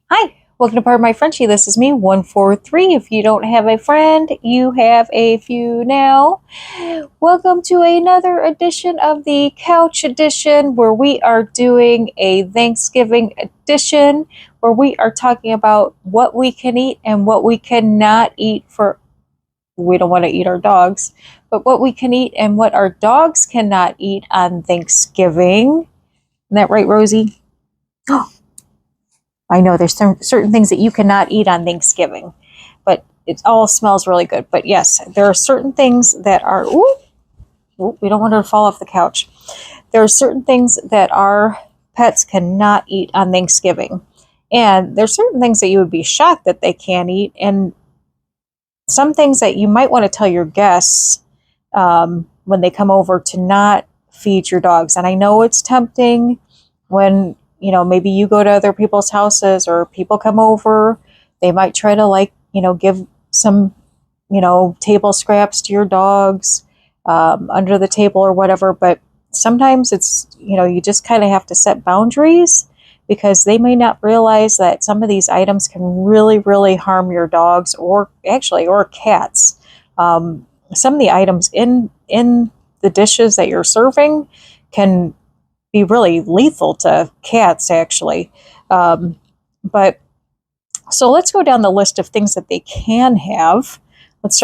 Hi, welcome to Part of My Frenchie. This is me, 143. If you don't have a friend, you have a few now. Welcome to another edition of the Couch Edition, where we are doing a Thanksgiving edition, where we are talking about what we can eat and what we cannot eat for. We don't want to eat our dogs, but what we can eat and what our dogs cannot eat on Thanksgiving. Isn't that right, Rosie? I know there's certain things that you cannot eat on Thanksgiving, but it all smells really good. But yes, there are certain things that are, we don't want her to fall off the couch. There are certain things that our pets cannot eat on Thanksgiving. And there's certain things that you would be shocked that they can't eat. And some things that you might want to tell your guests when they come over to not feed your dogs. And I know it's tempting when maybe you go to other people's houses or people come over, they might try to give some, table scraps to your dogs under the table or whatever. But sometimes it's, you just kind of have to set boundaries because they may not realize that some of these items can really, really harm your dogs or cats. Some of the items in the dishes that you're serving can be really lethal to cats, actually. But so let's go down the list of things that they can have. Let's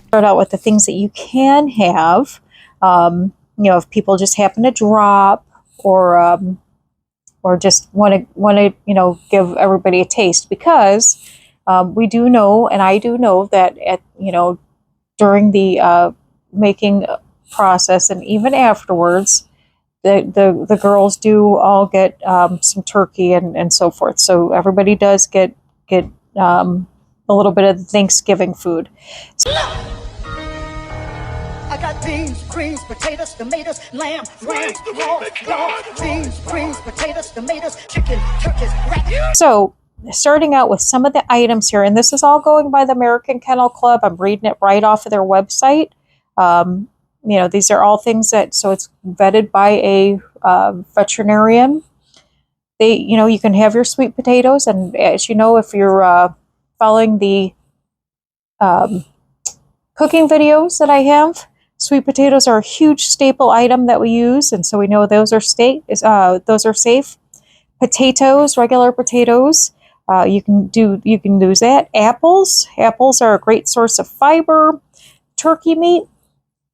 start out with the things that you can have. If people just happen to drop or just want to give everybody a taste, because we do know, and I do know that during the making process and even afterwards, the girls do all get some turkey and so forth. So everybody does get a little bit of Thanksgiving food. I got beans, greens, potatoes, tomatoes, lamb, ram, dog, beans, greens, potatoes, tomatoes, chicken, turkeys, rat. So starting out with some of the items here, and this is all going by the American Kennel Club. I'm reading it right off of their website. These are all things so it's vetted by a veterinarian. You can have your sweet potatoes, and as you know, if you're following the cooking videos that I have, sweet potatoes are a huge staple item that we use, and so we know those are safe. Potatoes, regular potatoes, you can use that. Apples are a great source of fiber. Turkey meat,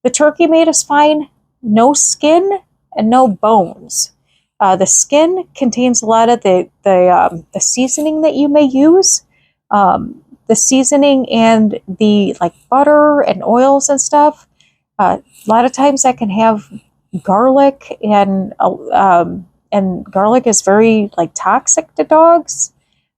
the turkey meat is fine. No skin and no bones. The skin contains a lot of the seasoning that you may use. The seasoning and the butter and oils and stuff. A lot of times that can have garlic, and garlic is very toxic to dogs.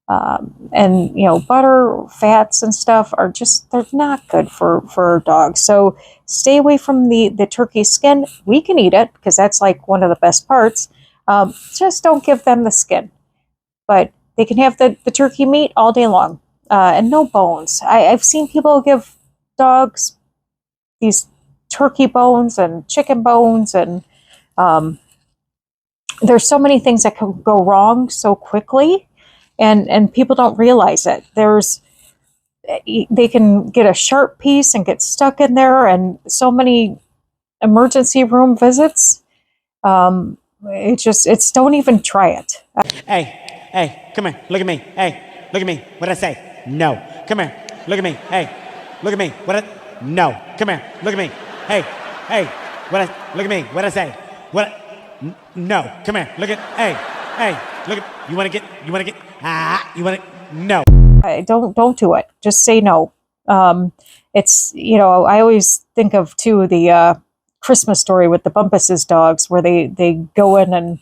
And butter, fats and stuff they're not good for dogs. So stay away from the turkey skin. We can eat it because that's one of the best parts. Just don't give them the skin. But they can have the turkey meat all day long. And no bones. I've seen people give dogs these turkey bones and chicken bones, and there's so many things that can go wrong so quickly, and people don't realize it. They can get a sharp piece and get stuck in there, and so many emergency room visits. It's don't even try it. Hey, come here, look at me. Hey, look at me. What'd I say? No. Come here. Look at me. Hey. Look at me. No. Come here. Look at me. Hey. Look at me. What'd I say? No. Come here. Look at. Hey. Look at. You want to. No. Don't do it. Just say no. It's, I always think of too the Christmas Story with the Bumpus's dogs, where they go in and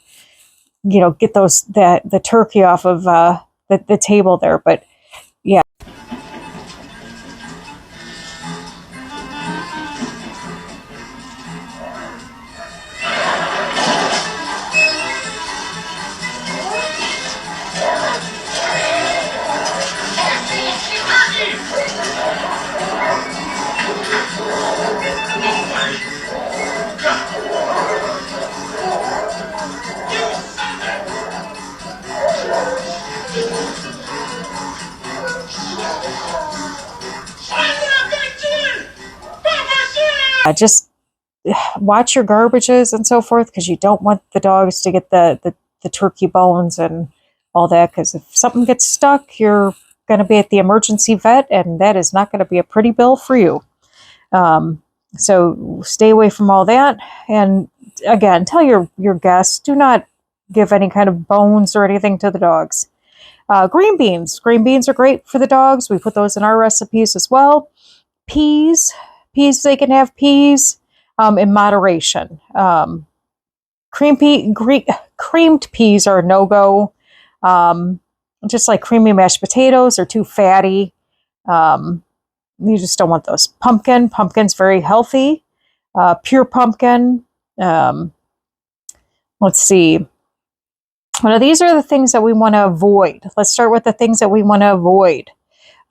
get the turkey off of the table there. But yeah. Just watch your garbages and so forth, because you don't want the dogs to get the turkey bones and all that, because if something gets stuck, you're going to be at the emergency vet, and that is not going to be a pretty bill for you. So stay away from all that. And again, tell your guests, do not give any kind of bones or anything to the dogs. Green beans. Green beans are great for the dogs. We put those in our recipes as well. Peas. They can have peas in moderation. Creamed peas are a no-go. Just like creamy mashed potatoes are too fatty. You just don't want those. Pumpkin's very healthy. Pure pumpkin. Let's see. Well, these are the things that we want to avoid. Let's start with the things that we want to avoid.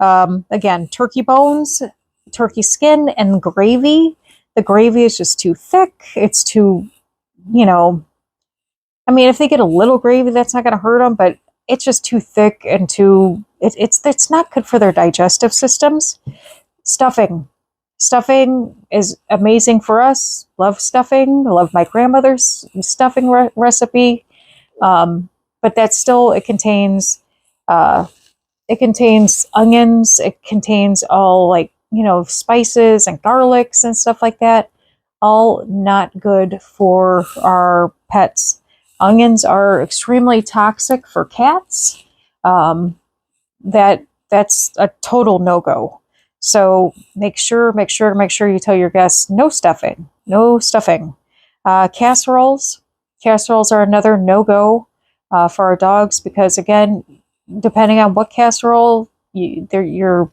Again, turkey bones, turkey skin, and gravy. The gravy is just too thick. It's too, I mean, if they get a little gravy, that's not going to hurt them, but it's just too thick and it's not good for their digestive systems. Stuffing is amazing for us. Love stuffing. I love my grandmother's stuffing recipe. But that's still, it contains onions. It contains all spices and garlics and stuff like that. All not good for our pets. Onions are extremely toxic for cats. That's a total no-go. So make sure you tell your guests no stuffing. Casseroles are another no-go for our dogs, because again, depending on what casserole you're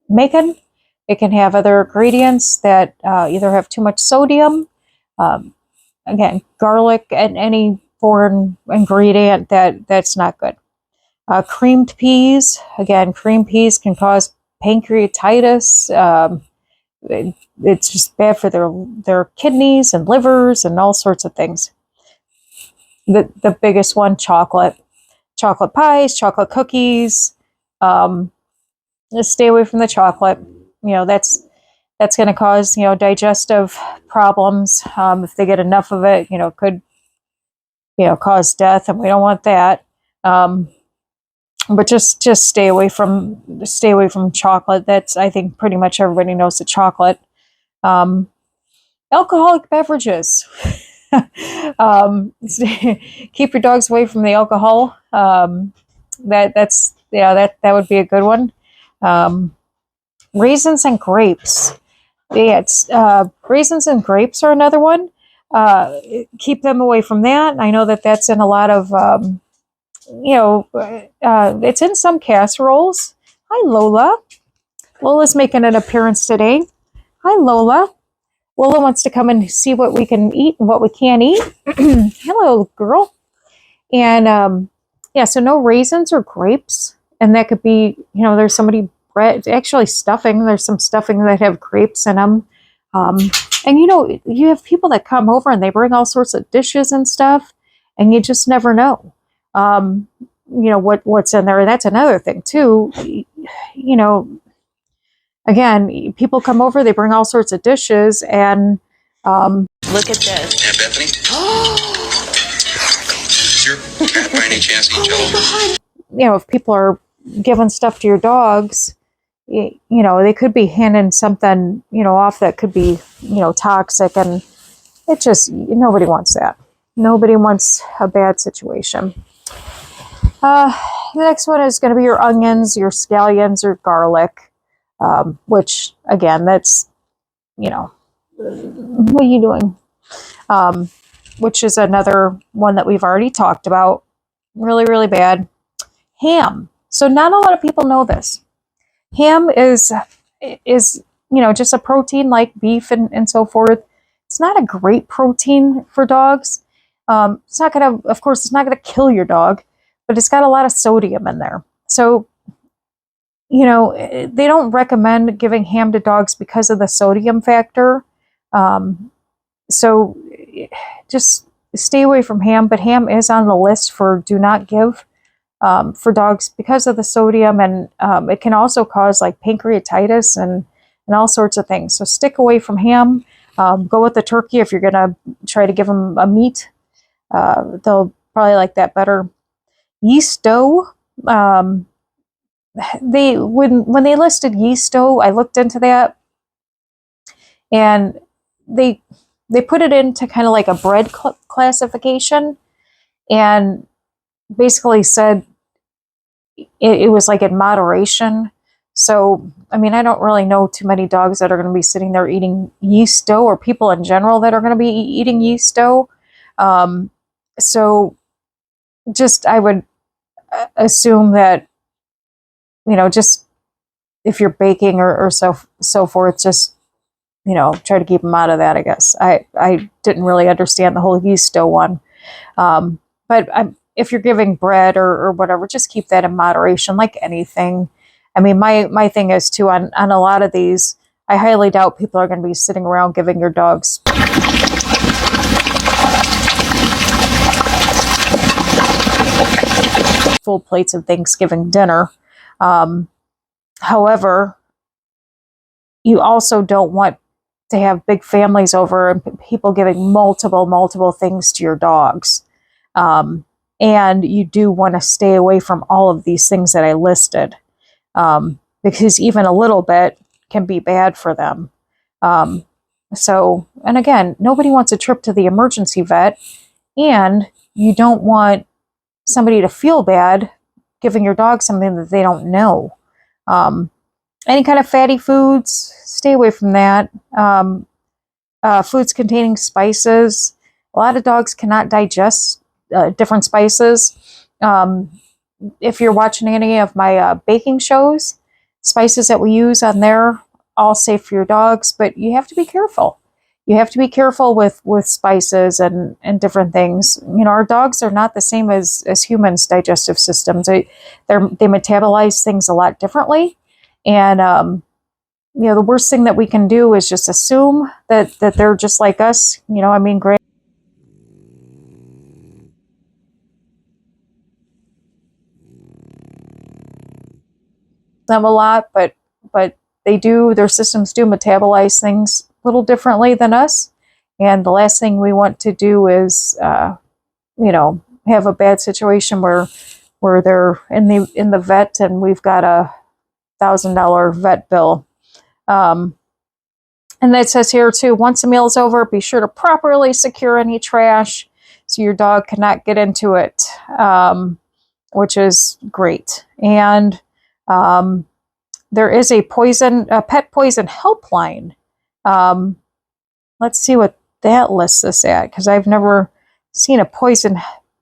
making, it can have other ingredients that either have too much sodium. Again, garlic and any foreign ingredient that's not good. Creamed peas. Again, creamed peas can cause pancreatitis. It's just bad for their kidneys and livers and all sorts of things. The biggest one, chocolate pies, chocolate cookies. Just stay away from the chocolate. That's going to cause digestive problems. If they get enough of it, could cause death, and we don't want that. But just stay away from chocolate. That's, I think, pretty much everybody knows the chocolate. Alcoholic beverages. Keep your dogs away from the alcohol. That would be a good one. Raisins and grapes. Raisins and grapes are another one. Keep them away from that. I know that's in a lot of, it's in some casseroles. Hi, Lola. Lola's making an appearance today. Hi, Lola. Lola wants to come and see what we can eat and what we can't eat. Hello, girl. And so no raisins or grapes. And that could be, there's actually stuffing. There's some stuffing that have grapes in them. And you have people that come over and they bring all sorts of dishes and stuff, and you just never know, what's in there. That's another thing too. Again, people come over, they bring all sorts of dishes, and look at this. Aunt Bethany? Does your cat by any chance eat Jello? If people are giving stuff to your dogs, they could be handing something, off that could be, toxic, and it just, nobody wants that. Nobody wants a bad situation. The next one is going to be your onions, your scallions, or garlic. Which again, that's, what are you doing? Which is another one that we've already talked about. Really, really bad. Ham. So not a lot of people know this. Ham is just a protein like beef and so forth. It's not a great protein for dogs. It's not going to kill your dog, but it's got a lot of sodium in there. So they don't recommend giving ham to dogs because of the sodium factor. So just stay away from ham, but ham is on the list for do not give for dogs because of the sodium, and it can also cause like pancreatitis and and all sorts of things. So stick away from ham. Go with the turkey if you're going to try to give them a meat. They'll probably like that better. Yeast dough. When they listed yeast dough, I looked into that, and they put it into kind of like a bread classification, and basically said it was like in moderation. So, I mean, I don't really know too many dogs that are going to be sitting there eating yeast dough, or people in general that are going to be eating yeast dough. So just, I would assume that, just if you're baking or so forth, just, try to keep them out of that, I guess. I didn't really understand the whole yeast dough one. But if you're giving bread or whatever, just keep that in moderation, like anything. I mean, my thing is too, on a lot of these, I highly doubt people are going to be sitting around giving your dogs full plates of Thanksgiving dinner. However, you also don't want to have big families over and people giving multiple things to your dogs. And you do want to stay away from all of these things that I listed, because even a little bit can be bad for them. So, and again, nobody wants a trip to the emergency vet, and you don't want somebody to feel bad giving your dog something that they don't know. Any kind of fatty foods, stay away from that. Foods containing spices. A lot of dogs cannot digest different spices. If you're watching any of my baking shows, spices that we use on there, all safe for your dogs, but you have to be careful. You have to be careful with spices and different things. Our dogs are not the same as humans' digestive systems. They metabolize things a lot differently. And, the worst thing that we can do is just assume that they're just like us. I mean, great. Them a lot, but their systems do metabolize things a little differently than us. And the last thing we want to do is, have a bad situation where they're in the vet and we've got $1,000 vet bill. And that says here too, once a meal is over, be sure to properly secure any trash so your dog cannot get into it, which is great. And there is a pet poison helpline. Let's see what that lists us at, because I've never seen a poison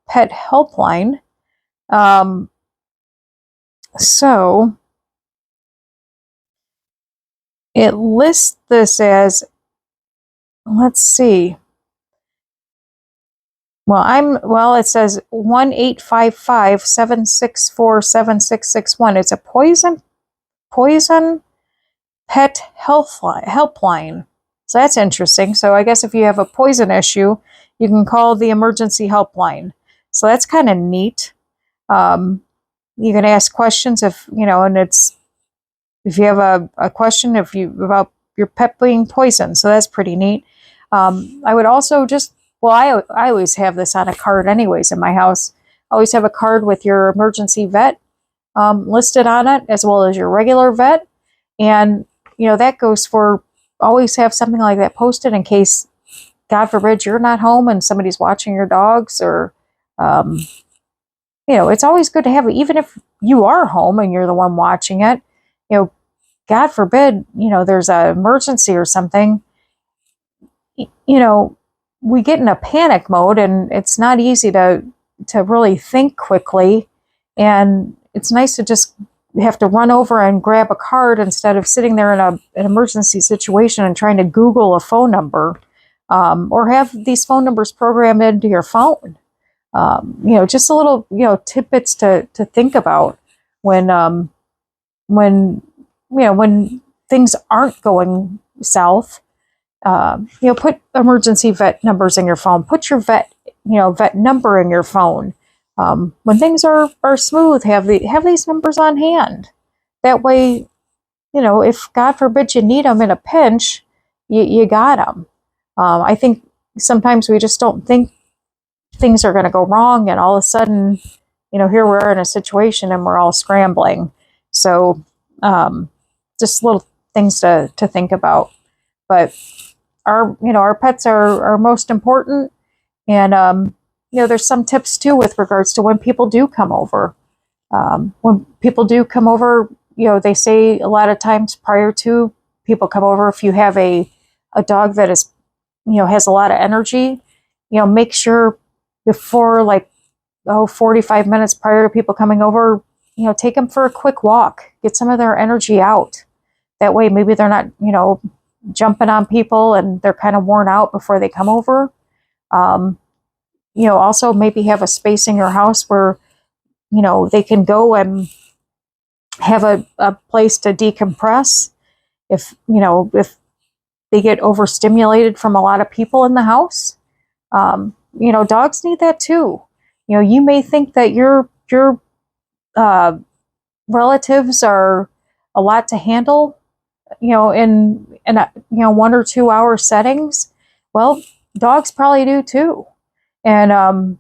pet helpline. So it lists this as, let's see. Well, it says 1-855-764-7661. It's a poison pet helpline. So that's interesting. So I guess if you have a poison issue, you can call the emergency helpline. So that's kind of neat. You can ask questions and if you have a question about your pet being poisoned. So that's pretty neat. I would also I always have this on a card anyways in my house. I always have a card with your emergency vet listed on it, as well as your regular vet. And, that goes for, always have something like that posted in case, God forbid, you're not home and somebody's watching your dogs, or, it's always good to have it, even if you are home and you're the one watching it. God forbid, there's an emergency or something. We get in a panic mode, and it's not easy to really think quickly. And it's nice to just have to run over and grab a card instead of sitting there in an emergency situation and trying to Google a phone number, or have these phone numbers programmed into your phone. Just a little, tidbits to think about when things aren't going south. Put emergency vet numbers in your phone. Put your vet number in your phone. When things are smooth, have these numbers on hand. That way, if God forbid you need them in a pinch, you got them. I think sometimes we just don't think things are going to go wrong, and all of a sudden, here we're in a situation and we're all scrambling. So, just little things to think about. But our pets are most important, and there's some tips too with regards to when people do come over. When people do come over, they say a lot of times prior to people come over, if you have a dog that is, has a lot of energy, make sure before 45 minutes prior to people coming over, take them for a quick walk, get some of their energy out. That way, maybe they're not, jumping on people and they're kind of worn out before they come over. Also maybe have a space in your house where, they can go and have a place to decompress if they get overstimulated from a lot of people in the house. Dogs need that too. You may think that your relatives are a lot to handle, in 1 or 2 hour settings. Well, dogs probably do too. And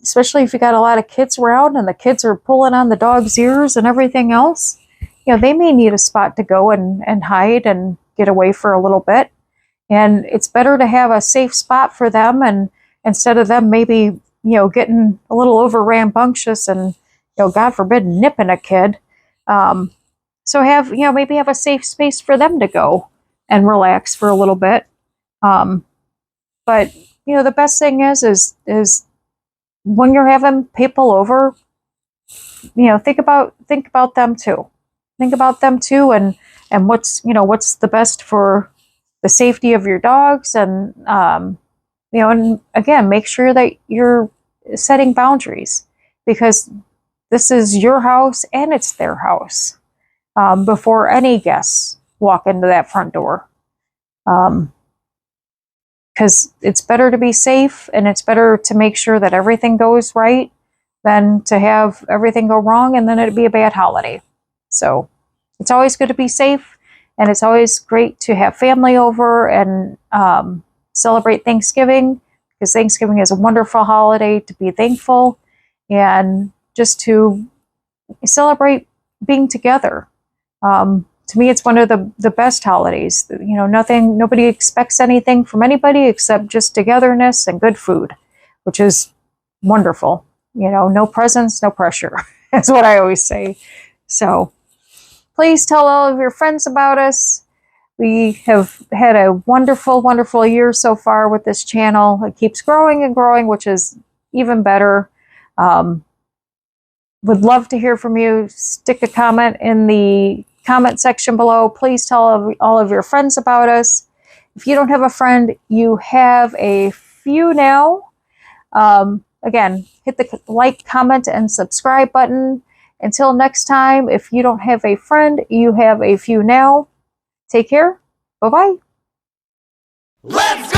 especially if you got a lot of kids around and the kids are pulling on the dog's ears and everything else, they may need a spot to go and hide and get away for a little bit. And it's better to have a safe spot for them, and instead of them maybe, getting a little over rambunctious and, God forbid, nipping a kid. So maybe have a safe space for them to go and relax for a little bit. But the best thing is when you're having people over, think about them too. Think about them too, and what's the best for the safety of your dogs, and and again, make sure that you're setting boundaries, because this is your house and it's their house, before any guests walk into that front door. Because it's better to be safe, and it's better to make sure that everything goes right than to have everything go wrong and then it'd be a bad holiday. So it's always good to be safe, and it's always great to have family over and celebrate Thanksgiving, because Thanksgiving is a wonderful holiday to be thankful and just to celebrate being together. To me, it's one of the best holidays. Nobody expects anything from anybody except just togetherness and good food, which is wonderful. No presents, no pressure. That's what I always say. So please tell all of your friends about us. We have had a wonderful, wonderful year so far with this channel. It keeps growing and growing, which is even better. Would love to hear from you. Stick a comment in the comment section below. Please tell all of your friends about us. If you don't have a friend, you have a few now. Again, hit the like, comment, and subscribe button. Until next time, if you don't have a friend, you have a few now. Take care. Bye-bye. Let's go!